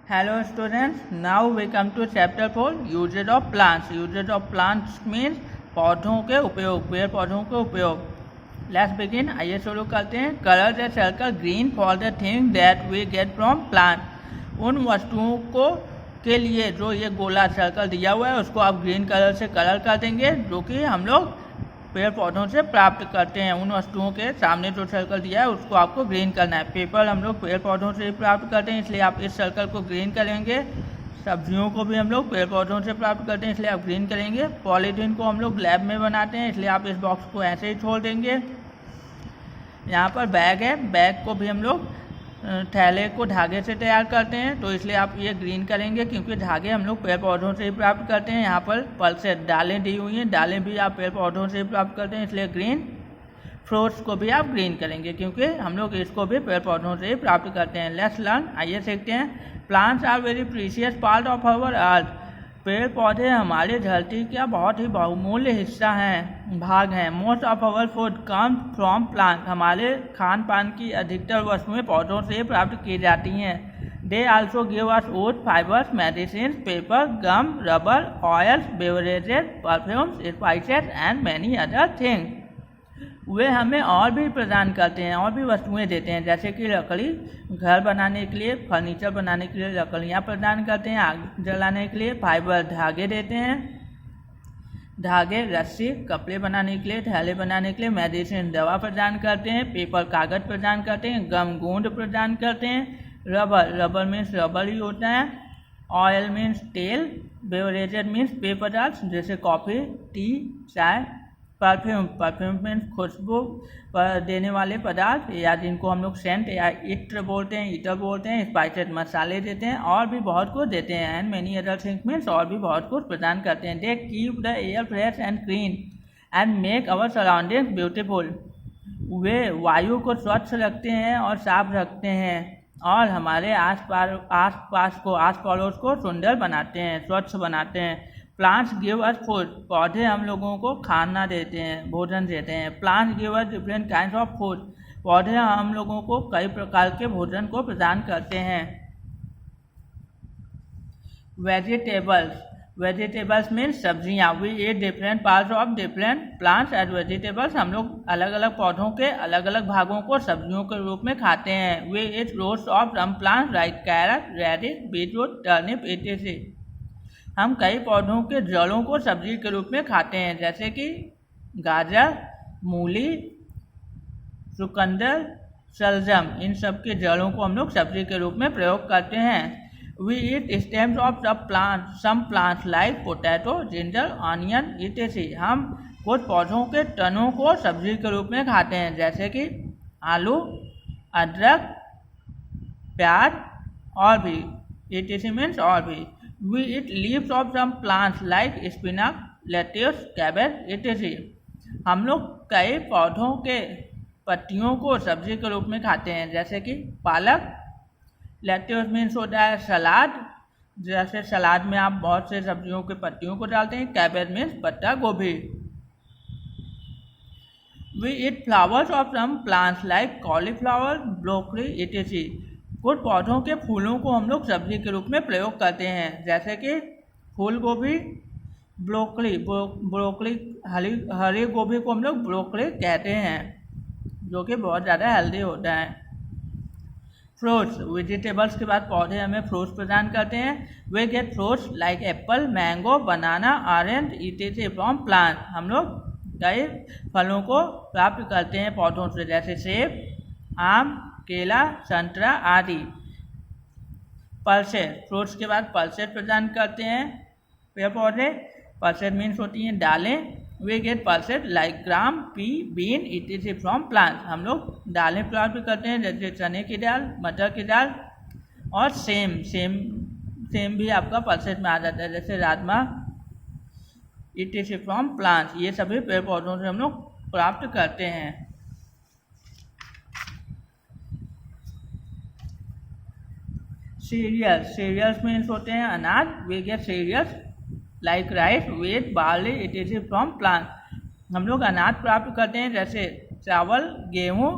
Hello students, now we come to chapter 4 uses of plants. Uses of plants means पौधों के उपयोग, पेड़ पौधों के उपयोग. Let's begin. आइए शुरू करते हैं. Color the circle green for the thing that we get from plant. उन वस्तुओं को के लिए जो ये गोला सर्कल दिया हुआ है उसको आप ग्रीन कलर से कलर कर देंगे जो कि हम लोग पेड़ पौधों से प्राप्त करते हैं. उन वस्तुओं के सामने जो सर्कल दिया है उसको आपको ग्रीन करना है. पेपर हम लोग पेड़ पौधों से प्राप्त करते हैं इसलिए आप इस सर्कल को ग्रीन करेंगे. सब्जियों को भी हम लोग पेड़ पौधों से प्राप्त करते हैं इसलिए आप ग्रीन करेंगे. पॉलीथीन को हम लोग लैब में बनाते हैं इसलिए आप इस बॉक्स को ऐसे ही छोड़ देंगे. यहाँ पर बैग है, बैग को भी हम लोग थैले को धागे से तैयार करते हैं तो इसलिए आप ये ग्रीन करेंगे क्योंकि धागे हम लोग पेड़ पौधों से ही प्राप्त करते हैं. यहाँ पर पल्सेट डालें दी हुई हैं, डालें भी आप पेड़ पौधों से ही प्राप्त करते हैं इसलिए ग्रीन. फ्रूट्स को भी आप ग्रीन करेंगे क्योंकि हम लोग इसको भी पेड़ पौधों से ही प्राप्त करते हैं. Let's learn. आइए सीखते हैं. Plants are very precious part of our earth. पेड़ पौधे हमारे धरती का बहुत ही बहुमूल्य हिस्सा हैं, भाग हैं. Most of our food come from plant. हमारे खान पान की अधिकतर वस्तुएं पौधों से प्राप्त की जाती हैं. They also give us wood, fibres, medicine, paper, gum, rubber, oils, beverages, perfumes, spices and many other things. वे हमें और भी प्रदान करते हैं, और भी वस्तुएं देते हैं जैसे कि लकड़ी, घर बनाने के लिए, फर्नीचर बनाने के लिए लकड़ियाँ प्रदान करते हैं. आग जलाने के लिए फाइबर, धागे देते हैं, धागे, रस्सी, कपड़े बनाने के लिए, थैले बनाने के लिए. मेडिसिन, दवा प्रदान करते हैं. पेपर, कागज़ प्रदान करते हैं. गम, गोंद प्रदान करते हैं. रबर, रबर मीन्स रबर ही होता है. ऑयल मीन्स तेल. बेवरेजेस मीन्स पेय पदार्थ जैसे कॉफ़ी, टी, चाय. परफ्यूम, परफ्यूम मीन्स खुशबू देने वाले पदार्थ या जिनको हम लोग सेंट या इत्र बोलते हैं, इटर बोलते हैं. स्पाइसेस, मसाले देते हैं और भी बहुत कुछ देते हैं. And many other things means और भी बहुत कुछ प्रदान करते हैं. They keep the air fresh and clean and make our surroundings beautiful. वे वायु को स्वच्छ रखते हैं और साफ रखते हैं और हमारे आस पड़ोस को सुंदर बनाते हैं, स्वच्छ बनाते हैं. Plants give us food. पौधे हम लोगों को खाना देते हैं, भोजन देते हैं. Plants give us different kinds of food. पौधे हम लोगों को कई प्रकार के भोजन को प्रदान करते हैं. वेजिटेबल्स, वेजिटेबल्स मीन्स सब्जियाँ. We eat different parts of different plants as vegetables. हम लोग अलग अलग पौधों के अलग अलग भागों को सब्जियों के रूप में खाते हैं. We eat roots of some plants like carrot, radish, beetroot, turnip इत्यादि. हम कई पौधों के जड़ों को सब्जी के रूप में खाते हैं जैसे कि गाजर, मूली, चुकंदर, शलजम. इन सब के जड़ों को हम लोग सब्जी के रूप में प्रयोग करते हैं. We eat stems of some plants like potato, ginger, onion इत्यादि. हम कुछ पौधों के तनों को सब्जी के रूप में खाते हैं जैसे कि आलू, अदरक, प्याज और भी. इत्यादि मीन्स और भी. We eat leaves of some plants like spinach, lettuce, cabbage इत्यादि. हम लोग कई पौधों के पत्तियों को सब्जी के रूप में खाते हैं जैसे कि पालक. लेट्यूस मीन्स होता है सलाद, जैसे सलाद में आप बहुत से सब्जियों के पत्तियों को डालते हैं. कैबेज मीन्स पत्ता गोभी. We eat flowers of some plants like cauliflower, broccoli इत्यादि. कुछ पौधों के फूलों को हम लोग सब्जी के रूप में प्रयोग करते हैं जैसे कि फूल गोभी, ब्रोकली, हरी गोभी को हम लोग ब्रोकली कहते हैं जो कि बहुत ज़्यादा हेल्दी होता है. फ्रूट्स, वेजिटेबल्स के बाद पौधे हमें फ्रूट्स प्रदान करते हैं. We get fruits like apple, mango, banana, orange इत्यादि फ्रॉम प्लांट. हम लोग कई फलों को प्राप्त करते हैं पौधों से जैसे सेब, आम, केला, संतरा आदि. पल्सेट, फ्रूट्स के बाद पल्सेट प्रदान करते हैं पेड़ पौधे. पल्सेट मीन्स होती हैं दालें. We get pulses like gram, pea, bean इत्यादि फ्रॉम प्लांट. हम लोग दालें प्राप्त करते हैं जैसे चने की दाल, मटर की दाल और सेम भी आपका पल्सेट में आ जाता है जैसे राजमा इत्यादि फ्रॉम प्लांट. ये सभी पेड़ पौधों से हम लोग प्राप्त करते हैं. सीरियल्स, सीरियल्स मीन्स होते हैं अनाज. We get cereals like rice, wheat, barley इत्यादि फ्रॉम प्लांट. हम लोग अनाज प्राप्त करते हैं जैसे चावल, गेहूँ,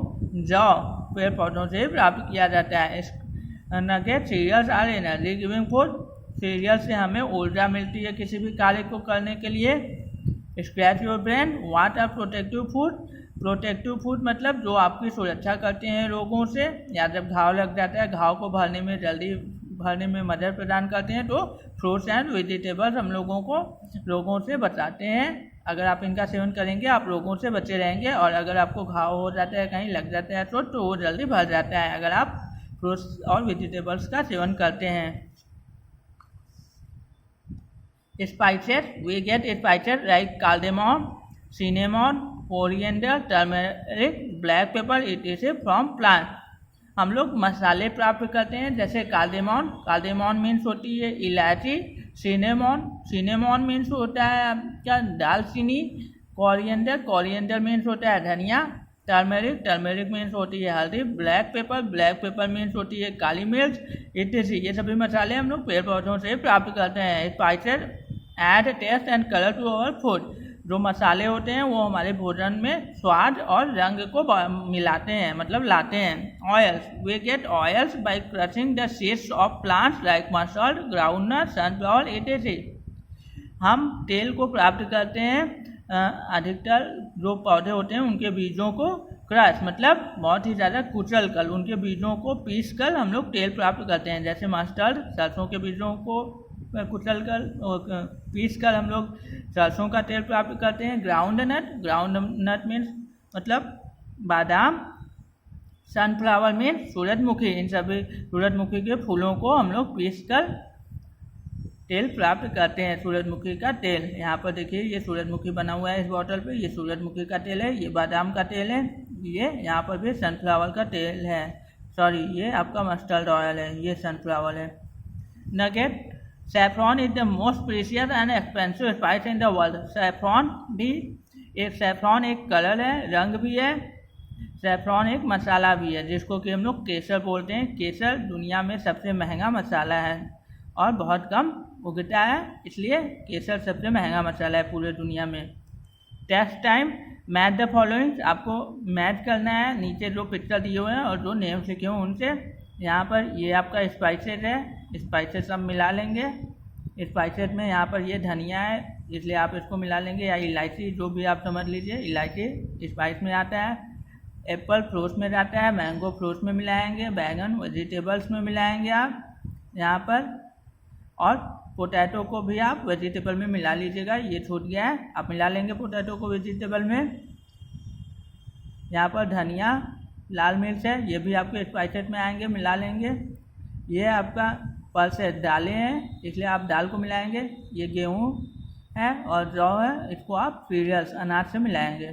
जौ पेड़ पौधों से प्राप्त किया जाता है. नगेट cereals are energy giving food, cereal से हमें ऊर्जा मिलती है किसी भी कार्य को करने के लिए। Scratch your brain, what are protective food, protective food मतलब जो आपकी सुरक्षा करते हैं रोगों से, या जब घाव लग जाता है घाव को भरने में जल्दी भरने में मदद प्रदान करते हैं, तो फ्रूट्स एंड वेजिटेबल्स हम लोगों को रोगों से बचाते हैं। अगर आप इनका सेवन करेंगे आप रोगों से बचे रहेंगे, और अगर आपको घाव हो जाता है कहीं लग जाता है तो वो जल्दी भर जाता है अगर आप फ्रूट्स और वेजिटेबल्स का सेवन करते हैं। Spices, we get spices like cardamom, cinnamon, coriander, turmeric, black pepper इत्यादि फ्रॉम प्लांट। हम लोग मसाले प्राप्त करते हैं जैसे कार्डेमन, कार्डेमन मीन्स होती है इलायची, सिनेमन, सिनेमन मीन्स होता है आपका दालचीनी, कोरिएंडर, कोरिएंडर मीन्स होता है धनिया, टर्मेरिक, टर्मेरिक मीन्स होती है हल्दी, black pepper, black pepper means होती है काली मिर्च इत्यादि। ये सभी मसाले हम लोग पेड़ पौधों से प्राप्त करते हैं। Spices add taste and colour to our food, जो मसाले होते हैं वो हमारे भोजन में स्वाद और रंग को मिलाते हैं, मतलब लाते हैं। Oils, we get oils by crushing the seeds of plants like mustard, groundnut, sunflower इत्यादि। हम तेल को प्राप्त करते हैं अधिकतर जो पौधे होते हैं उनके बीजों को क्रश मतलब बहुत ही ज़्यादा कुचल कर उनके बीजों को पीस कर हम लोग तेल प्राप्त करते हैं। जैसे मस्टर्ड, सरसों के बीजों को कुचल कर पीस कर हम लोग सरसों का तेल प्राप्त करते हैं। Groundnut, groundnut means मतलब बादाम, सनफ्लावर मीन्स सूरजमुखी, इन सभी सूरजमुखी के फूलों को हम लोग पीस कर तेल प्राप्त करते हैं। सूरजमुखी का तेल, यहाँ पर देखिए ये सूरजमुखी बना हुआ है इस बॉटल पे, ये सूरजमुखी का तेल है, ये बादाम का तेल है, ये यहाँ पर भी सनफ्लावर का तेल है, सॉरी ये आपका मस्टर्ड ऑयल है, ये सनफ्लावर है। Nugget, saffron is the most precious and expensive spice in the world. Saffron भी सैफ्रॉन एक कलर है, रंग भी है, सैफ्रॉन एक मसाला भी है जिसको कि हम लोग केसर बोलते हैं। केसर दुनिया में सबसे महंगा मसाला है और बहुत कम उगता है, इसलिए केसर सबसे महंगा मसाला है पूरे दुनिया में। Test time, match the following, आपको मैच करना है नीचे जो पिक्चर दिए हुए हैं और जो नेम लिखे हुए उनसे। यहाँ पर ये आपका स्पाइसेस है, स्पाइसेस सब मिला लेंगे। स्पाइसेस में यहाँ पर ये धनिया है इसलिए आप इसको मिला लेंगे, या इलायची जो भी आप समझ लीजिए, इलायची स्पाइस में आता है। एप्पल फ्रूट्स में जाता है, मैंगो फ्रूट्स में मिलाएंगे, बैगन वेजिटेबल्स में मिलाएंगे आप यहाँ पर, और पोटैटो को भी आप वेजिटेबल में मिला लीजिएगा। ये छूट गया है, आप मिला लेंगे पोटैटो को वेजिटेबल में। यहाँ पर धनिया, लाल मिर्च है, ये भी आपके स्पाइसेस में आएंगे, मिला लेंगे। ये आपका पल्सेस दालें हैं इसलिए आप दाल को मिलाएंगे। ये गेहूँ है और जौ है, इसको आप सीरियल्स अनाज से मिलाएंगे।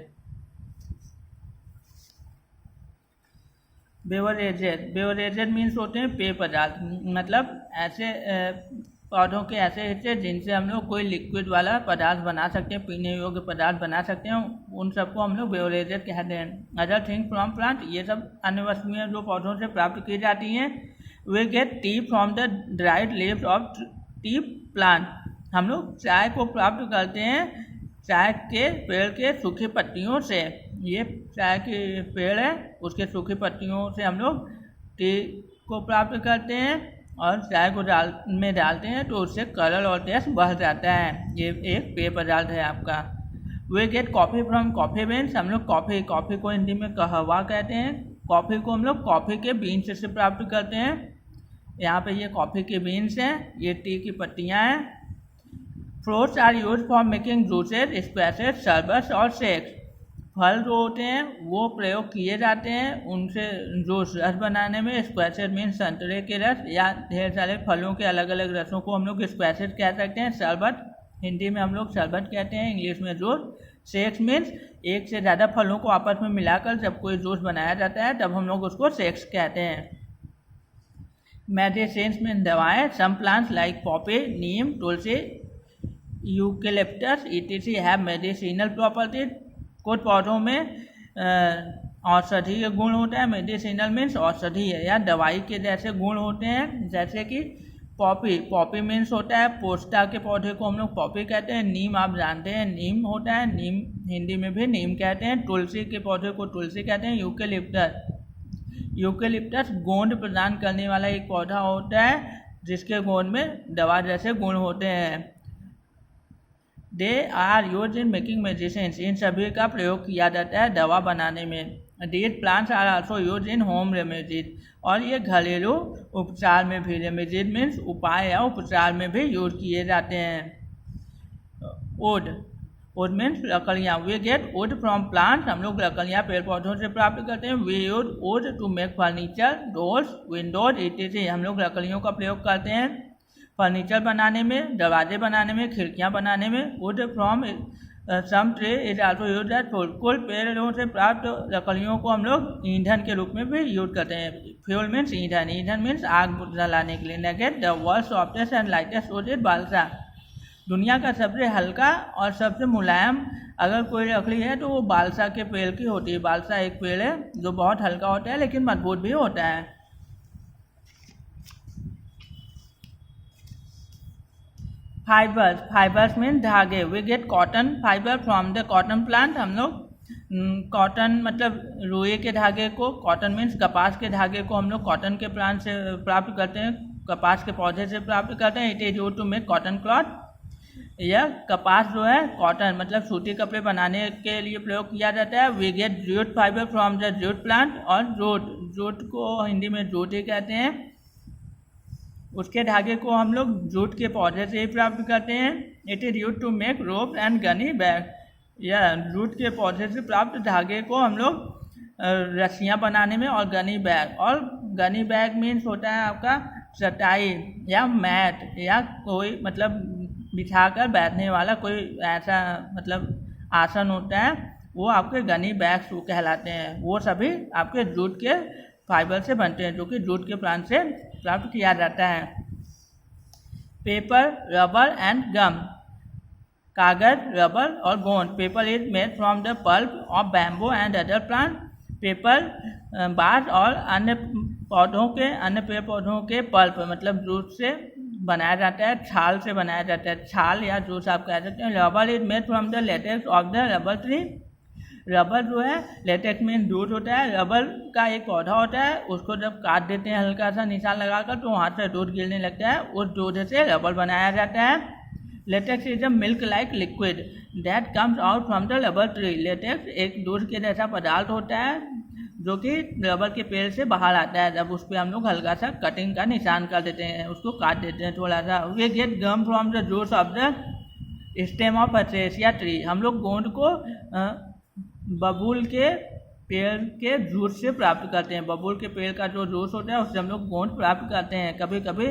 बेवरेजेस, बेवरेजेस मीन्स होते हैं पेय पदार्थ, मतलब ऐसे पौधों के ऐसे हिस्से जिनसे हम लोग कोई लिक्विड वाला पदार्थ बना सकते हैं, पीने योग्य पदार्थ बना सकते हैं, उन सबको हम लोग बेवरेजेस कहते हैं। अदर थिंग फ्रॉम प्लांट, ये सब अन्य वस्तुएं जो पौधों से प्राप्त की जाती हैं। We get tea from the dried leaves of tea plant, हम लोग चाय को प्राप्त करते हैं चाय के पेड़ के सूखी पत्तियों से। ये चाय के पेड़ है उसके सूखी पत्तियों से हम लोग टी को प्राप्त करते हैं और चाय को डालते हैं तो उससे कलर और टेस्ट बढ़ जाता है। ये एक पेय पदार्थ है आपका। We get coffee from coffee beans, हम लोग कॉफ़ी को हिंदी में कहवा कहते हैं। कॉफ़ी को हम लोग कॉफ़ी के बीन्स से प्राप्त करते हैं। यहाँ पे ये कॉफ़ी के बीन्स हैं, ये टी की पत्तियाँ हैं। Fruits are use for making juices, squashes, शरबत और शेक्स, फल जो होते हैं वो प्रयोग किए जाते हैं उनसे जूस रस बनाने में। स्क्वैशेस मीन्स संतरे के रस या ढेर सारे फलों के अलग अलग रसों को हम लोग स्क्वैशेस कह सकते हैं। शरबत हिंदी में हम लोग शरबत कहते हैं, इंग्लिश में जूस। शेक्स मीन्स एक से ज़्यादा फलों को आपस में मिलाकर जब कोई जूस बनाया जाता है तब हम लोग उसको शेक्स कहते हैं। मेडिसिन्स मीन्स दवाएं। सम प्लांट्स लाइक पॉपी, नीम, तुलसी, यूकेलिप्टस इत्यादि हैव मेडिसिनल प्रॉपर्टीज, कुछ पौधों में औषधीय गुण होता है। मेडिसिनल मीन्स औषधि है या दवाई के जैसे गुण होते हैं। जैसे कि पॉपी मीन्स होता है पोस्ता के पौधे को हम लोग पॉपी कहते हैं। नीम आप जानते हैं नीम होता है, नीम हिंदी में भी नीम कहते हैं। तुलसी के पौधे को तुलसी कहते हैं। यूकेलिप्टस, यूकेलिप्टस गोंद प्रदान करने वाला एक पौधा होता है जिसके गोंद में दवा जैसे गुण होते हैं। They are use in making medicines, इन सभी का प्रयोग किया जाता है दवा बनाने में। These plants are also used in home remedies, और ये घरेलू उपचार में भी, रेमेडीज मीन्स उपाय या उपचार में भी यूज किए जाते हैं। वुड, वुड मीन्स लकड़ियाँ। We get wood from plants, हम लोग लकड़ियाँ पेड़ पौधों से प्राप्त करते हैं। We use wood to make furniture, doors, windows इत्यादि। हम लोग लकड़ियों का प्रयोग करते हैं फर्नीचर बनाने में, दरवाजे बनाने में, खिड़कियाँ बनाने में। Wood from some tree is also use as fuel, कुल पेड़ों से प्राप्त लकड़ियों को हम लोग ईंधन के रूप में भी यूज करते हैं। फ्यूल मीन्स ईंधन, ईंधन मीन्स आग जलाने के लिए। Next, the world softest and lightest wood is balsa, दुनिया का सबसे हल्का और सबसे मुलायम अगर कोई लकड़ी है तो वो बाल्सा के पेड़ की होती है। बाल्सा एक पेड़ है जो बहुत हल्का होता है लेकिन मजबूत भी होता है। फाइबर्स, फाइबर्स मीन धागे। We get cotton fibre from the cotton plant, हम लोग कॉटन मतलब रुई के धागे को, कॉटन मीन्स कपास के धागे को हम लोग कॉटन के प्लांट से प्राप्त करते हैं, कपास के पौधे से प्राप्त करते हैं। It is used to make cotton cloth. यह कपास जो है कॉटन मतलब सूती कपड़े बनाने के लिए प्रयोग किया जाता है। We get jute fibre from the jute plant, और जूट, जूट को हिंदी में जूट ही कहते हैं, उसके धागे को हम लोग जूट के पौधे से ही प्राप्त करते हैं। It is used to make rope and gunny bag, या जूट के पौधे से प्राप्त धागे को हम लोग रस्सियाँ बनाने में, और गनी बैग, और गनी बैग मीन्स होता है आपका चटाई या मैट या कोई मतलब बिछाकर बैठने वाला कोई ऐसा मतलब आसन होता है, वो आपके गनी बैग्स कहलाते हैं। वो सभी आपके जूट के फाइबर से बनते हैं जो कि जूट के प्लांट से प्राप्त किया जाता है। पेपर, रबर एंड गम, कागज, रबर और गोंद। Paper is made from the pulp of bamboo and other plant, paper बांस और अन्य पौधों के, अन्य पेड़ पौधों के पल्प मतलब जूट से बनाया जाता है, छाल से बनाया जाता है, छाल या जूस आप कह सकते हैं। Rubber is made from the latex of the rubber tree, rubber जो है लेटेक्स में जूट होता है, रबर का एक पौधा होता है, उसको जब काट देते हैं हल्का सा निशान लगाकर तो वहाँ से दूध गिरने लगता है, उस दूध से रबर बनाया जाता है। Latex is a milk like liquid that comes out from the rubber tree, latex एक दूध के जैसा पदार्थ होता है जो कि रबर के पेड़ से बाहर आता है। जब उस पर हम लोग हल्का सा कटिंग का निशान कर देते हैं, उसको काट देते हैं थोड़ा सा। We get gum from the juice of the stem of acacia tree, हम लोग गोंद को बबूल के पेड़ के जूस से प्राप्त करते हैं। बबूल के पेड़ का जो जूस होता है उससे हम लोग गोंद प्राप्त करते हैं। कभी कभी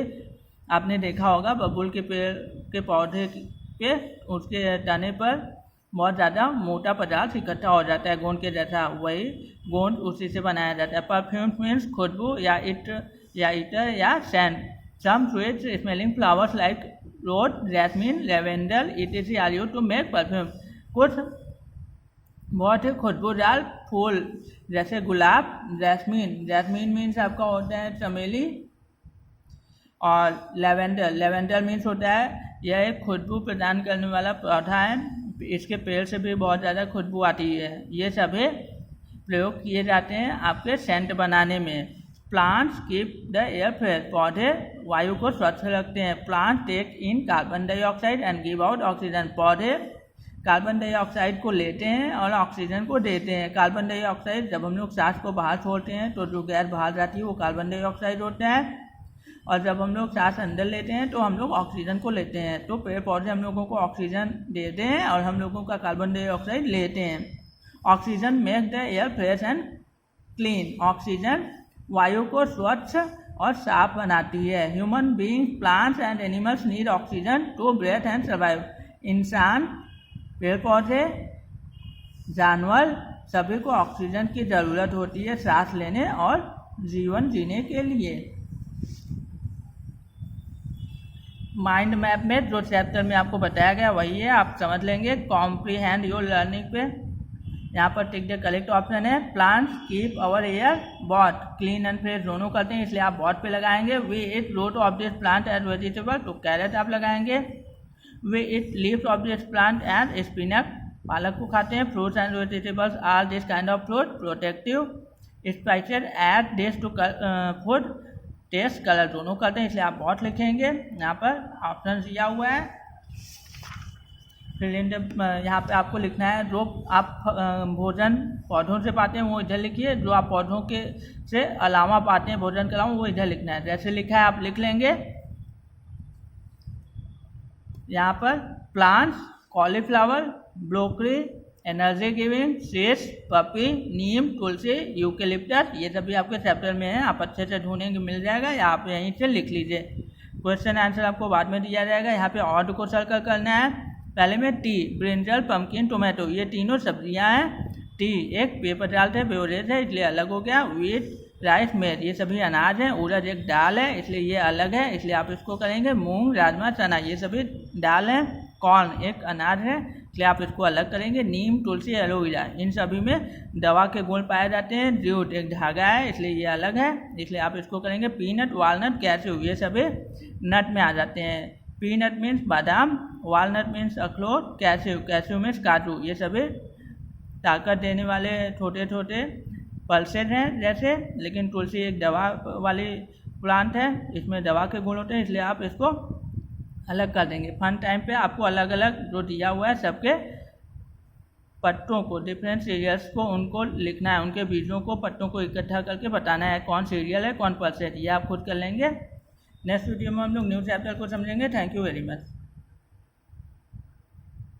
आपने देखा होगा बबूल के पेड़ के पौधे पे उसके तने पर बहुत ज़्यादा मोटा पदार्थ इकट्ठा हो जाता है गोंद के जैसा, वही गोंद उसी से बनाया जाता है। परफ्यूम मीन्स खुशबू या इटर या scent. Some sweet smelling flowers like rose, jasmine, lavender इत्यादि are used to make perfume, कुछ बहुत ही खुशबूदार फूल जैसे गुलाब, जैस्मिन, जैस्मिन मीन्स आपका होता है चमेली, और लेवेंडर, लेवेंडर मीन्स होता है यह एक खुशबू प्रदान करने वाला पौधा है, इसके पेड़ से भी बहुत ज़्यादा खुशबू आती है। ये सभी प्रयोग किए जाते हैं आपके सेंट बनाने में। Plants keep the air fresh, पौधे वायु को स्वच्छ रखते हैं। Plant take in carbon dioxide and give out oxygen, पौधे कार्बन डाइऑक्साइड को लेते हैं और ऑक्सीजन को देते हैं। कार्बन डाइऑक्साइड जब हम लोग सांस को बाहर छोड़ते हैं तो जो गैस बाहर जाती है वो कार्बन डाइऑक्साइड होता है, और जब हम लोग सांस अंदर लेते हैं तो हम लोग ऑक्सीजन को लेते हैं। तो पेड़ पौधे हम लोगों को ऑक्सीजन देते हैं और हम लोगों का कार्बन डाइऑक्साइड लेते हैं। Oxygen make the air fresh and clean, oxygen वायु को स्वच्छ और साफ बनाती है। Human being, plants and animals need oxygen to breathe and survive, इंसान, पेड़ पौधे, जानवर सभी को ऑक्सीजन की ज़रूरत होती है सांस लेने और जीवन जीने के लिए। माइंड मैप में जो चैप्टर में आपको बताया गया वही है, आप समझ लेंगे। कॉम्प्रीहेंड योर लर्निंग पे यहाँ पर टिक द करेक्ट ऑप्शन है। Plants keep our air both, clean and fresh दोनों करते हैं इसलिए आप बॉट पे लगाएंगे। We eat root of this plant as vegetable, तो कैरेट आप लगाएंगे। We eat leaves of this plant as spinach, पालक को खाते हैं। Fruits and vegetables are this kind of fruit, protective spices add taste to food, taste colour दोनों करते हैं, इसलिए आप बहुत लिखेंगे। यहाँ पर ऑप्शन दिया हुआ है। फिर यहाँ पे आपको लिखना है जो आप भोजन पौधों से पाते हैं वो इधर लिखिए, जो आप पौधों के से अलावा पाते हैं भोजन के अलावा वो इधर लिखना है। जैसे लिखा है आप लिख लेंगे। यहाँ पर plants, cauliflower, broccoli, energy giving, seeds, poppy, neem, tulsi, eucalyptus, ये सभी आपके चैप्टर में है। आप अच्छे से ढूंढेंगे मिल जाएगा, या आप यहीं से लिख लीजिए। क्वेश्चन आंसर आपको बाद में दिया जाएगा। यहाँ पे ऑड को सर्कल करना है। पहले में टी, ब्रिंजल, पम्पकिन, टोमेटो, ये तीनों सब्जियां हैं। टी एक पेय पदार्थ है, बेवरेज है, इसलिए अलग हो गया। व्हीट, राइस, मेज, ये सभी अनाज हैं। उड़द एक दाल है, इसलिए ये अलग है, इसलिए आप इसको करेंगे। मूंग, राजमा, चना, ये सभी दाल हैं। कॉर्न एक अनाज है, इसलिए आप इसको अलग करेंगे। नीम, तुलसी, एलोवेरा, इन सभी में दवा के गुण पाए जाते हैं। जूट एक धागा है, इसलिए ये अलग है, इसलिए आप इसको करेंगे। पीनट, वालनट, कैश्यू, ये सभी नट में आ जाते हैं। पीनट मीन्स बादाम, वालनट मीन्स अखरोट, कैश्यू मीन्स काजू, ये सभी ताकत देने वाले छोटे छोटे पल्सेस हैं जैसे। लेकिन तुलसी एक दवा वाली प्लांट है, इसमें दवा के गुण होते हैं, इसलिए आप इसको अलग कर देंगे। फन टाइम पे आपको अलग अलग जो दिया हुआ है सबके पत्तों को, डिफरेंट सीरियल्स को उनको लिखना है, उनके बीजों को, पत्तों को इकट्ठा करके बताना है कौन सीरियल है कौन पल्सेट, ये आप खुद कर लेंगे। नेक्स्ट वीडियो में हम लोग न्यू चैप्टर को समझेंगे। Thank you very much.